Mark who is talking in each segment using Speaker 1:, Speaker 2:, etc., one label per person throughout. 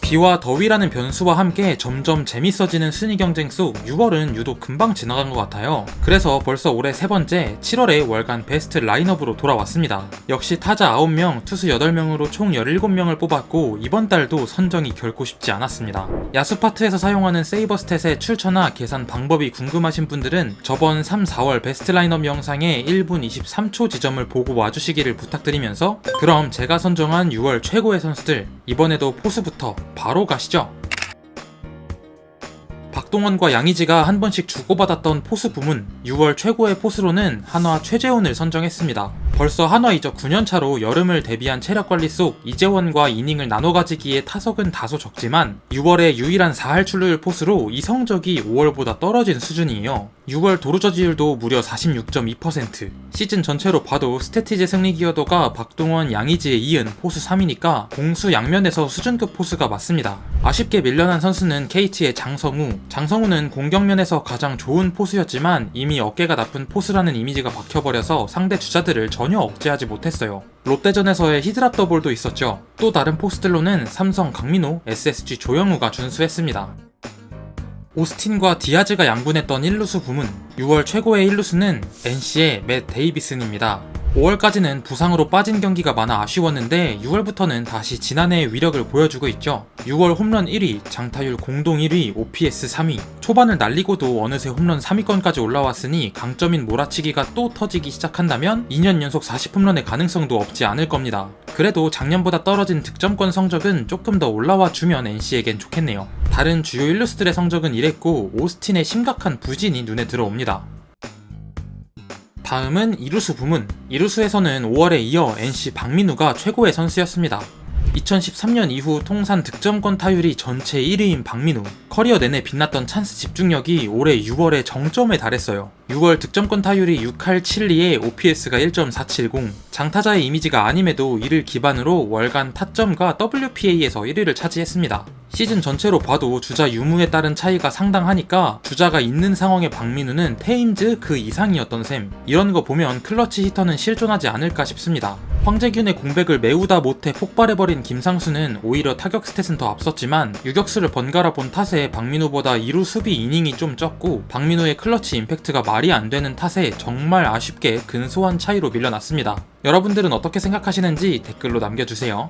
Speaker 1: 비와 더위라는 변수와 함께 점점 재밌어지는 순위 경쟁 속 6월은 유독 금방 지나간 것 같아요. 그래서 벌써 올해 세 번째 7월에 월간 베스트 라인업으로 돌아왔습니다. 역시 타자 9명, 투수 8명으로 총 17명을 뽑았고 이번 달도 선정이 결코 쉽지 않았습니다. 야수 파트에서 사용하는 세이버 스탯의 출처나 계산 방법이 궁금하신 분들은 저번 3, 4월 베스트 라인업 영상의 1분 23초 지점을 보고 와주시기를 부탁드리면서 그럼 제가 선정한 6월 최고의 선수들, 이번에도 포수부터 바로 가시죠. 박동원과 양의지가 한 번씩 주고받았던 포수 부문, 6월 최고의 포수로는 한화 최재훈을 선정했습니다. 벌써 한화 이적 9년차로 여름을 대비한 체력관리 속 이재원과 이닝을 나눠 가지기에 타석은 다소 적지만 6월에 유일한 4할 출루율 포수로 이 성적이 5월보다 떨어진 수준이에요. 6월 도루저지율도 무려 46.2%, 시즌 전체로 봐도 스태티즈 승리 기여도가 박동원, 양의지에 이은 포수 3위니까 공수 양면에서 수준급 포수가 맞습니다. 아쉽게 밀려난 선수는 KT의 장성우는 공격면에서 가장 좋은 포수였지만 이미 어깨가 나쁜 포수라는 이미지가 박혀버려서 상대 주자들을 전혀 억제하지 못했어요. 롯데전에서의 히드랍 더블도 있었죠. 또 다른 포수들로는 삼성 강민호, SSG 조영우가 준수했습니다. 오스틴과 디아즈가 양분했던 1루수 부문, 6월 최고의 1루수는 NC의 맷 데이비슨입니다. 5월까지는 부상으로 빠진 경기가 많아 아쉬웠는데 6월부터는 다시 지난해의 위력을 보여주고 있죠. 6월 홈런 1위, 장타율 공동 1위, OPS 3위, 초반을 날리고도 어느새 홈런 3위권까지 올라왔으니 강점인 몰아치기가 또 터지기 시작한다면 2년 연속 40홈런의 가능성도 없지 않을 겁니다. 그래도 작년보다 떨어진 득점권 성적은 조금 더 올라와 주면 NC에겐 좋겠네요. 다른 주요 1루수들의 성적은 이랬고 오스틴의 심각한 부진이 눈에 들어옵니다. 다음은 2루수 부문, 2루수에서는 5월에 이어 NC 박민우가 최고의 선수였습니다. 2013년 이후 통산 득점권 타율이 전체 1위인 박민우, 커리어 내내 빛났던 찬스 집중력이 올해 6월에 정점에 달했어요. 6월 득점권 타율이 6할 7리에 OPS가 1.470, 장타자의 이미지가 아님에도 이를 기반으로 월간 타점과 WPA에서 1위를 차지했습니다. 시즌 전체로 봐도 주자 유무에 따른 차이가 상당하니까 주자가 있는 상황의 박민우는 테임즈 그 이상이었던 셈. 이런 거 보면 클러치 히터는 실존하지 않을까 싶습니다. 황재균의 공백을 메우다 못해 폭발해버린 김상수는 오히려 타격 스탯은 더 앞섰지만 유격수를 번갈아 본 탓에 박민우보다 2루 수비 이닝이 좀 적고 박민우의 클러치 임팩트가 말이 안 되는 탓에 정말 아쉽게 근소한 차이로 밀려났습니다. 여러분들은 어떻게 생각하시는지 댓글로 남겨주세요.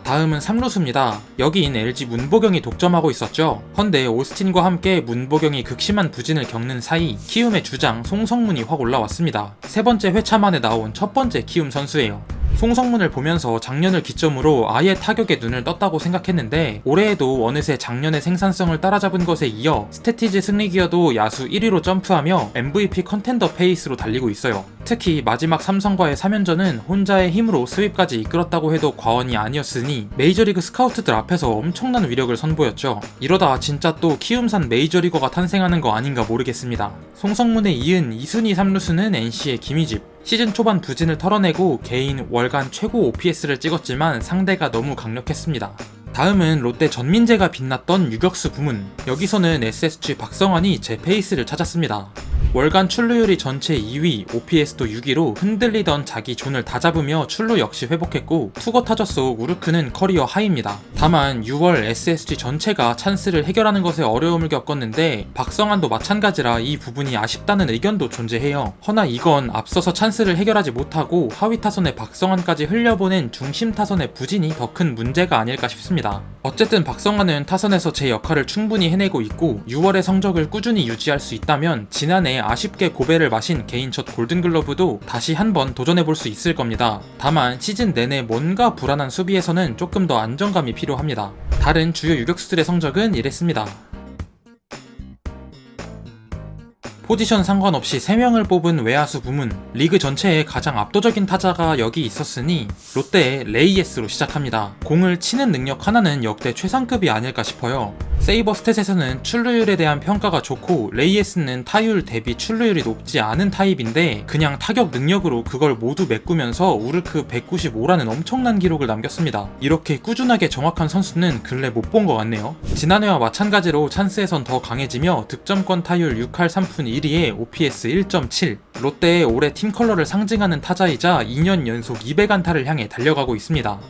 Speaker 1: 다음은 3루수입니다. 여긴 LG 문보경이 독점하고 있었죠. 헌데 오스틴과 함께 문보경이 극심한 부진을 겪는 사이 키움의 주장 송성문이 확 올라왔습니다. 세 번째 회차 만에 나온 첫 번째 키움 선수예요. 송성문을 보면서 작년을 기점으로 아예 타격에 눈을 떴다고 생각했는데 올해에도 어느새 작년의 생산성을 따라잡은 것에 이어 스태티즈 승리 기여도 야수 1위로 점프하며 MVP 컨텐더 페이스로 달리고 있어요. 특히 마지막 삼성과의 3연전은 혼자의 힘으로 스윕까지 이끌었다고 해도 과언이 아니었으니 메이저리그 스카우트들 앞에서 엄청난 위력을 선보였죠. 이러다 진짜 또 키움산 메이저리거가 탄생하는 거 아닌가 모르겠습니다. 송성문에 이은 2순위 3루수는 NC의 김희집. 시즌 초반 부진을 털어내고 개인 월간 최고 OPS를 찍었지만 상대가 너무 강력했습니다. 다음은 롯데 전민재가 빛났던 유격수 부문, 여기서는 SSG 박성환이 제 페이스를 찾았습니다. 월간 출루율이 전체 2위, OPS도 6위로 흔들리던 자기 존을 다 잡으며 출루 역시 회복했고 투거 타자 속 우르크는 커리어 하이입니다. 다만 6월 SSG 전체가 찬스를 해결하는 것에 어려움을 겪었는데 박성환도 마찬가지라 이 부분이 아쉽다는 의견도 존재해요. 허나 이건 앞서서 찬스를 해결하지 못하고 하위 타선에 박성환까지 흘려보낸 중심 타선의 부진이 더 큰 문제가 아닐까 싶습니다. 어쨌든 박성환은 타선에서 제 역할을 충분히 해내고 있고 6월의 성적을 꾸준히 유지할 수 있다면 지난해 아쉽게 고배를 마신 개인 첫 골든글러브도 다시 한번 도전해볼 수 있을 겁니다. 다만 시즌 내내 뭔가 불안한 수비에서는 조금 더 안정감이 필요합니다. 다른 주요 유격수들의 성적은 이랬습니다. 포지션 상관없이 3명을 뽑은 외야수 부문, 리그 전체에 가장 압도적인 타자가 여기 있었으니 롯데의 레이에스로 시작합니다. 공을 치는 능력 하나는 역대 최상급이 아닐까 싶어요. 세이버 스탯에서는 출루율에 대한 평가가 좋고 레이에스는 타율 대비 출루율이 높지 않은 타입인데 그냥 타격 능력으로 그걸 모두 메꾸면서 우르크 195라는 엄청난 기록을 남겼습니다. 이렇게 꾸준하게 정확한 선수는 근래 못 본 것 같네요. 지난해와 마찬가지로 찬스에선 더 강해지며 득점권 타율 6할 3푼 1위에 OPS 1.7, 롯데의 올해 팀 컬러를 상징하는 타자이자 2년 연속 200안타를 향해 달려가고 있습니다.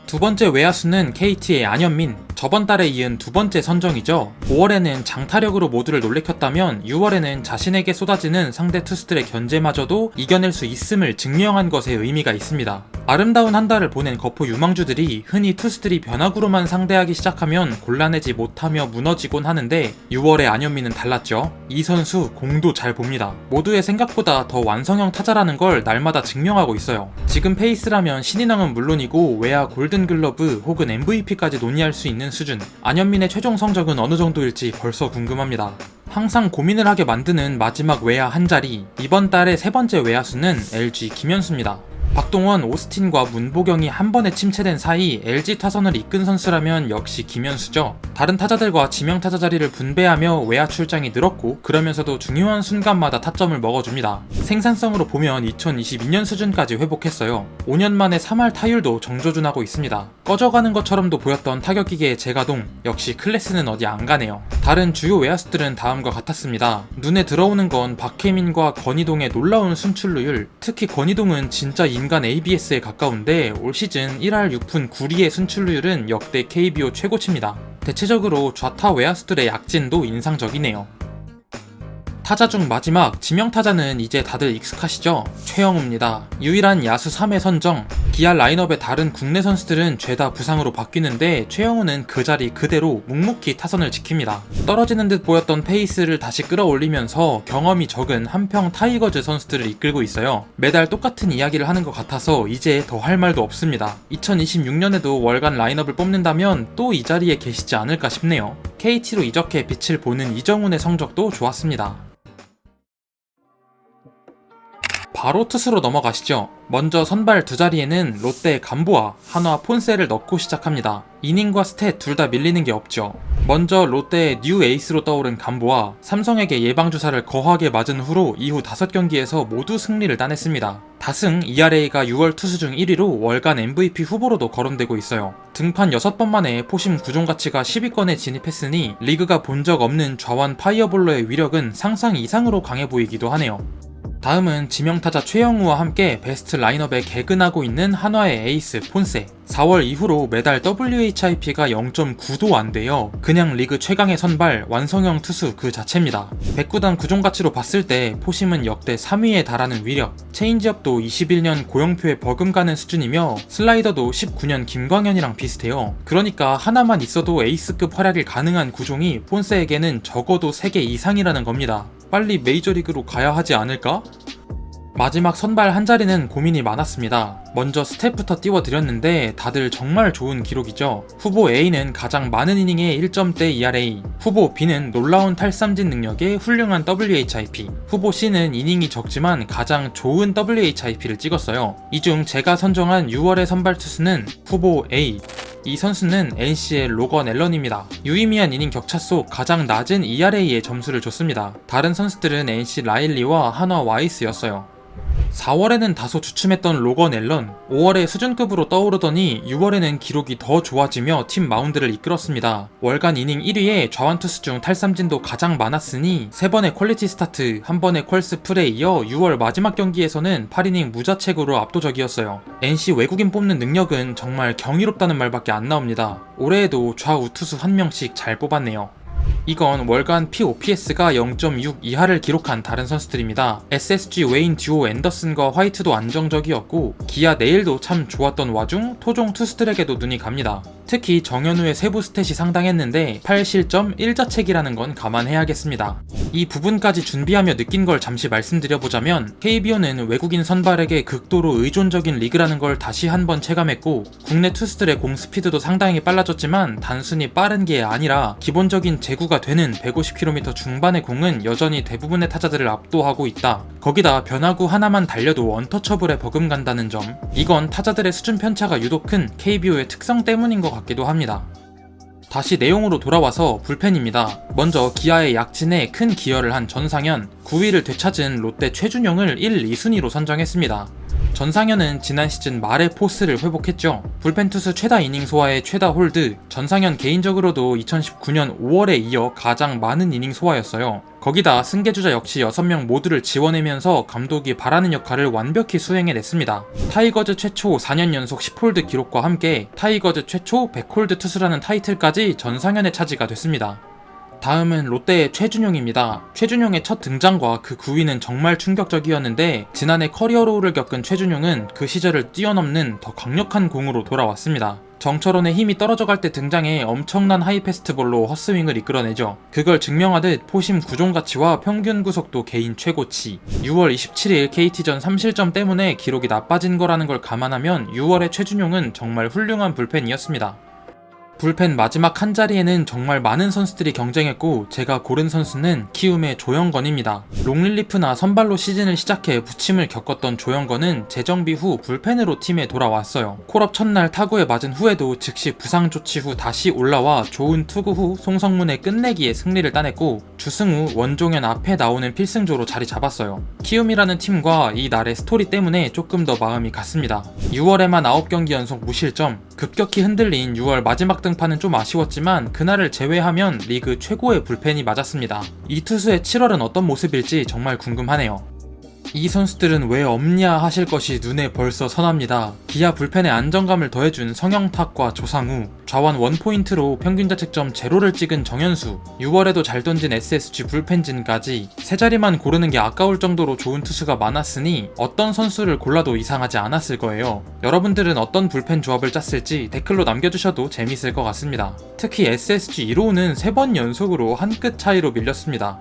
Speaker 1: 두 번째 외야수는 KT의 안현민, 저번 달에 이은 두 번째 선정이죠. 5월에는 장타력으로 모두를 놀래켰다면 6월에는 자신에게 쏟아지는 상대 투수들의 견제마저도 이겨낼 수 있음을 증명한 것에 의미가 있습니다. 아름다운 한 달을 보낸 거포 유망주들이 흔히 투수들이 변화구로만 상대하기 시작하면 곤란해지 못하며 무너지곤 하는데 6월의 안현민은 달랐죠. 이 선수 공도 잘 봅니다. 모두의 생각보다 더 완성형 타자라는 걸 날마다 증명하고 있어요. 지금 페이스라면 신인왕은 물론이고 외야 골든글러브 혹은 MVP까지 논의할 수 있는 수준. 안현민의 최종 성적은 어느 정도일지 벌써 궁금합니다. 항상 고민을 하게 만드는 마지막 외야 한 자리. 이번 달의 세 번째 외야수는 LG 김현수입니다. 박동원, 오스틴과 문보경이 한 번에 침체된 사이 LG 타선을 이끈 선수라면 역시 김현수죠. 다른 타자들과 지명타자 자리를 분배하며 외야 출장이 늘었고 그러면서도 중요한 순간마다 타점을 먹어줍니다. 생산성으로 보면 2022년 수준까지 회복했어요. 5년 만에 3할 타율도 정조준하고 있습니다. 꺼져가는 것처럼도 보였던 타격기계의 재가동, 역시 클래스는 어디 안 가네요. 다른 주요 외야수들은 다음과 같았습니다. 눈에 들어오는 건 박혜민과 권희동의 놀라운 순출루율, 특히 권희동은 진짜 인간 ABS에 가까운데 올 시즌 1할 6푼 9리의 순출루율은 역대 KBO 최고치입니다. 대체적으로 좌타 외야수들의 약진도 인상적이네요. 타자 중 마지막 지명타자는 이제 다들 익숙하시죠? 최영우입니다. 유일한 야수 3회 선정. 기아 라인업의 다른 국내 선수들은 죄다 부상으로 바뀌는데 최영우는 그 자리 그대로 묵묵히 타선을 지킵니다. 떨어지는 듯 보였던 페이스를 다시 끌어올리면서 경험이 적은 한평 타이거즈 선수들을 이끌고 있어요. 매달 똑같은 이야기를 하는 것 같아서 이제 더 할 말도 없습니다. 2026년에도 월간 라인업을 뽑는다면 또 이 자리에 계시지 않을까 싶네요. KT로 이적해 빛을 보는 이정훈의 성적도 좋았습니다. 바로 투수로 넘어가시죠. 먼저 선발 두 자리에는 롯데 감보아, 한화 폰세를 넣고 시작합니다. 이닝과 스탯 둘 다 밀리는 게 없죠. 먼저 롯데의 뉴 에이스로 떠오른 감보아, 삼성에게 예방주사를 거하게 맞은 후로 이후 5경기에서 모두 승리를 따냈습니다. 다승 ERA가 6월 투수 중 1위로 월간 MVP 후보로도 거론되고 있어요. 등판 6번 만에 포심 구종 가치가 10위권에 진입했으니 리그가 본 적 없는 좌완 파이어볼러의 위력은 상상 이상으로 강해 보이기도 하네요. 다음은 지명타자 최영우와 함께 베스트 라인업에 개근하고 있는 한화의 에이스 폰세. 4월 이후로 매달 WHIP가 0.9도 안 돼요. 그냥 리그 최강의 선발, 완성형 투수 그 자체입니다. 109단 구종가치로 봤을 때 포심은 역대 3위에 달하는 위력, 체인지업도 21년 고영표에 버금가는 수준이며 슬라이더도 19년 김광현이랑 비슷해요. 그러니까 하나만 있어도 에이스급 활약이 가능한 구종이 폰세에게는 적어도 3개 이상이라는 겁니다. 빨리 메이저리그로 가야 하지 않을까? 마지막 선발 한 자리는 고민이 많았습니다. 먼저 스탯부터 띄워드렸는데 다들 정말 좋은 기록이죠. 후보 A는 가장 많은 이닝에 1점대 ERA, 후보 B는 놀라운 탈삼진 능력에 훌륭한 WHIP, 후보 C는 이닝이 적지만 가장 좋은 WHIP를 찍었어요. 이 중 제가 선정한 6월의 선발 투수는 후보 A. 이 선수는 NC의 로건 앨런입니다. 유의미한 이닝 격차 속 가장 낮은 ERA에 점수를 줬습니다. 다른 선수들은 NC 라일리와 한화 와이스였어요. 4월에는 다소 주춤했던 로건 앨런, 5월에 수준급으로 떠오르더니 6월에는 기록이 더 좋아지며 팀 마운드를 이끌었습니다. 월간 이닝 1위에 좌완투수 중 탈삼진도 가장 많았으니 3번의 퀄리티 스타트, 1번의 퀄스 풀에 이어 6월 마지막 경기에서는 8이닝 무자책으로 압도적이었어요. NC 외국인 뽑는 능력은 정말 경이롭다는 말밖에 안 나옵니다. 올해에도 좌우투수 한 명씩 잘 뽑았네요. 이건 월간 POPS가 0.6 이하를 기록한 다른 선수들입니다. SSG 웨인 듀오 앤더슨과 화이트도 안정적이었고 기아 네일도 참 좋았던 와중 토종 투수들에게도 눈이 갑니다. 특히 정현우의 세부 스탯이 상당했는데 8실점 1자책이라는 건 감안해야겠습니다. 이 부분까지 준비하며 느낀 걸 잠시 말씀드려보자면 KBO는 외국인 선발에게 극도로 의존적인 리그라는 걸 다시 한번 체감했고 국내 투수들의 공 스피드도 상당히 빨라졌지만 단순히 빠른 게 아니라 기본적인 제구가 되는 150km 중반의 공은 여전히 대부분의 타자들을 압도하고 있다. 거기다 변화구 하나만 달려도 언터처블에 버금간다는 점, 이건 타자들의 수준 편차가 유독 큰 KBO의 특성 때문인 것 같기도 합니다. 다시 내용으로 돌아와서 불펜입니다. 먼저 기아의 약진에 큰 기여를 한 전상현, 9위를 되찾은 롯데 최준용을 1, 2순위로 선정했습니다. 전상현은 지난 시즌 말의 포스를 회복했죠. 불펜 투수 최다 이닝 소화의 최다 홀드, 전상현 개인적으로도 2019년 5월에 이어 가장 많은 이닝 소화였어요. 거기다 승계주자 역시 6명 모두를 지원하면서 감독이 바라는 역할을 완벽히 수행해냈습니다. 타이거즈 최초 4년 연속 10홀드 기록과 함께 타이거즈 최초 100홀드 투수라는 타이틀까지 전상현의 차지가 됐습니다. 다음은 롯데의 최준용입니다. 최준용의 첫 등장과 그 구위는 정말 충격적이었는데 지난해 커리어로우를 겪은 최준용은 그 시절을 뛰어넘는 더 강력한 공으로 돌아왔습니다. 정철원의 힘이 떨어져갈 때 등장해 엄청난 하이패스트볼로 헛스윙을 이끌어내죠. 그걸 증명하듯 포심 구종가치와 평균 구속도 개인 최고치. 6월 27일 KT전 3실점 때문에 기록이 나빠진 거라는 걸 감안하면 6월의 최준용은 정말 훌륭한 불펜이었습니다. 불펜 마지막 한 자리에는 정말 많은 선수들이 경쟁했고 제가 고른 선수는 키움의 조영건입니다. 롱릴리프나 선발로 시즌을 시작해 부침을 겪었던 조영건은 재정비 후 불펜으로 팀에 돌아왔어요. 콜업 첫날 타구에 맞은 후에도 즉시 부상 조치 후 다시 올라와 좋은 투구 후 송성문의 끝내기에 승리를 따냈고 주승우, 원종현 앞에 나오는 필승조로 자리 잡았어요. 키움이라는 팀과 이 날의 스토리 때문에 조금 더 마음이 갔습니다. 6월에만 9경기 연속 무실점, 급격히 흔들린 6월 마지막 등판은 좀 아쉬웠지만 그날을 제외하면 리그 최고의 불펜이 맞았습니다. 이 투수의 7월은 어떤 모습일지 정말 궁금하네요. 이 선수들은 왜 없냐 하실 것이 눈에 벌써 선합니다. 기아 불펜의 안정감을 더해준 성영탁과 조상우, 좌완 원포인트로 평균 자책점 제로를 찍은 정현수, 6월에도 잘 던진 SSG 불펜진까지 세 자리만 고르는 게 아까울 정도로 좋은 투수가 많았으니 어떤 선수를 골라도 이상하지 않았을 거예요. 여러분들은 어떤 불펜 조합을 짰을지 댓글로 남겨주셔도 재밌을 것 같습니다. 특히 SSG 1호는 3번 연속으로 한 끗 차이로 밀렸습니다.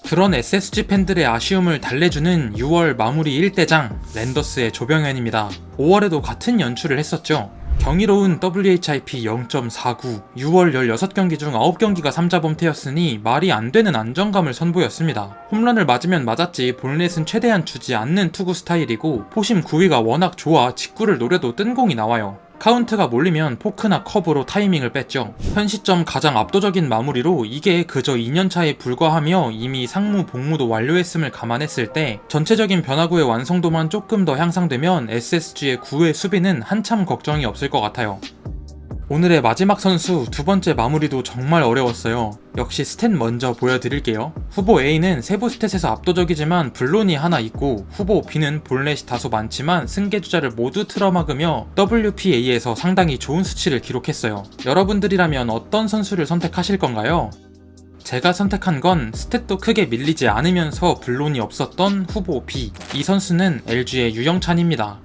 Speaker 1: 그런 SSG 팬들의 아쉬움을 달래주는 6월 마무리 1대장 랜더스의 조병현입니다. 5월에도 같은 연출을 했었죠. 경이로운 WHIP 0.49, 6월 16경기 중 9경기가 3자범퇴였으니 말이 안 되는 안정감을 선보였습니다. 홈런을 맞으면 맞았지 볼넷은 최대한 주지 않는 투구 스타일이고 포심 구위가 워낙 좋아 직구를 노려도 뜬 공이 나와요. 카운트가 몰리면 포크나 커브로 타이밍을 뺐죠. 현 시점 가장 압도적인 마무리로 이게 그저 2년차에 불과하며 이미 상무 복무도 완료했음을 감안했을 때 전체적인 변화구의 완성도만 조금 더 향상되면 SSG의 9회 수비는 한참 걱정이 없을 것 같아요. 오늘의 마지막 선수 두 번째 마무리도 정말 어려웠어요. 역시 스탯 먼저 보여드릴게요. 후보 A는 세부 스탯에서 압도적이지만 블론이 하나 있고 후보 B는 볼넷이 다소 많지만 승계주자를 모두 틀어막으며 WPA에서 상당히 좋은 수치를 기록했어요. 여러분들이라면 어떤 선수를 선택하실 건가요? 제가 선택한 건 스탯도 크게 밀리지 않으면서 블론이 없었던 후보 B. 이 선수는 LG의 유영찬입니다.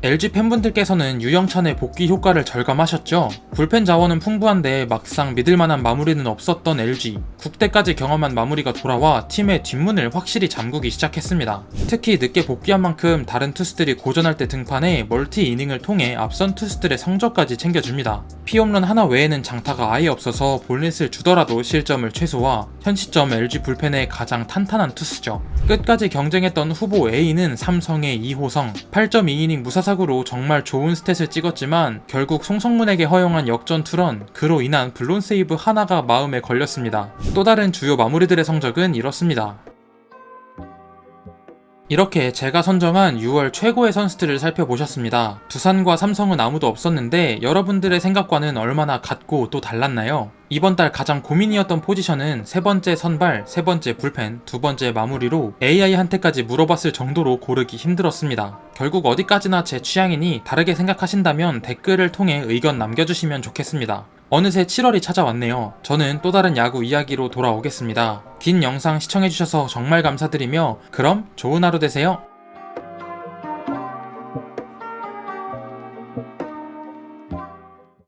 Speaker 1: LG 팬분들께서는 유영찬의 복귀 효과를 절감하셨죠. 불펜 자원은 풍부한데 막상 믿을만한 마무리는 없었던 LG. 국대까지 경험한 마무리가 돌아와 팀의 뒷문을 확실히 잠그기 시작했습니다. 특히 늦게 복귀한 만큼 다른 투수들이 고전할 때 등판해 멀티 이닝을 통해 앞선 투수들의 성적까지 챙겨줍니다. 피홈런 하나 외에는 장타가 아예 없어서 볼넷을 주더라도 실점을 최소화, 현 시점 LG 불펜의 가장 탄탄한 투수죠. 끝까지 경쟁했던 후보 A는 삼성의 이호성, 8.2이닝 무사사구로 정말 좋은 스탯을 찍었지만 결국 송성문에게 허용한 역전 투런, 그로 인한 블론 세이브 하나가 마음에 걸렸습니다. 또 다른 주요 마무리들의 성적은 이렇습니다. 이렇게 제가 선정한 6월 최고의 선수들을 살펴보셨습니다. 두산과 삼성은 아무도 없었는데 여러분들의 생각과는 얼마나 같고 또 달랐나요? 이번 달 가장 고민이었던 포지션은 세 번째 선발, 세 번째 불펜, 두 번째 마무리로 AI한테까지 물어봤을 정도로 고르기 힘들었습니다. 결국 어디까지나 제 취향이니 다르게 생각하신다면 댓글을 통해 의견 남겨주시면 좋겠습니다. 어느새 7월이 찾아왔네요. 저는 또 다른 야구 이야기로 돌아오겠습니다. 긴 영상 시청해주셔서 정말 감사드리며 그럼 좋은 하루 되세요.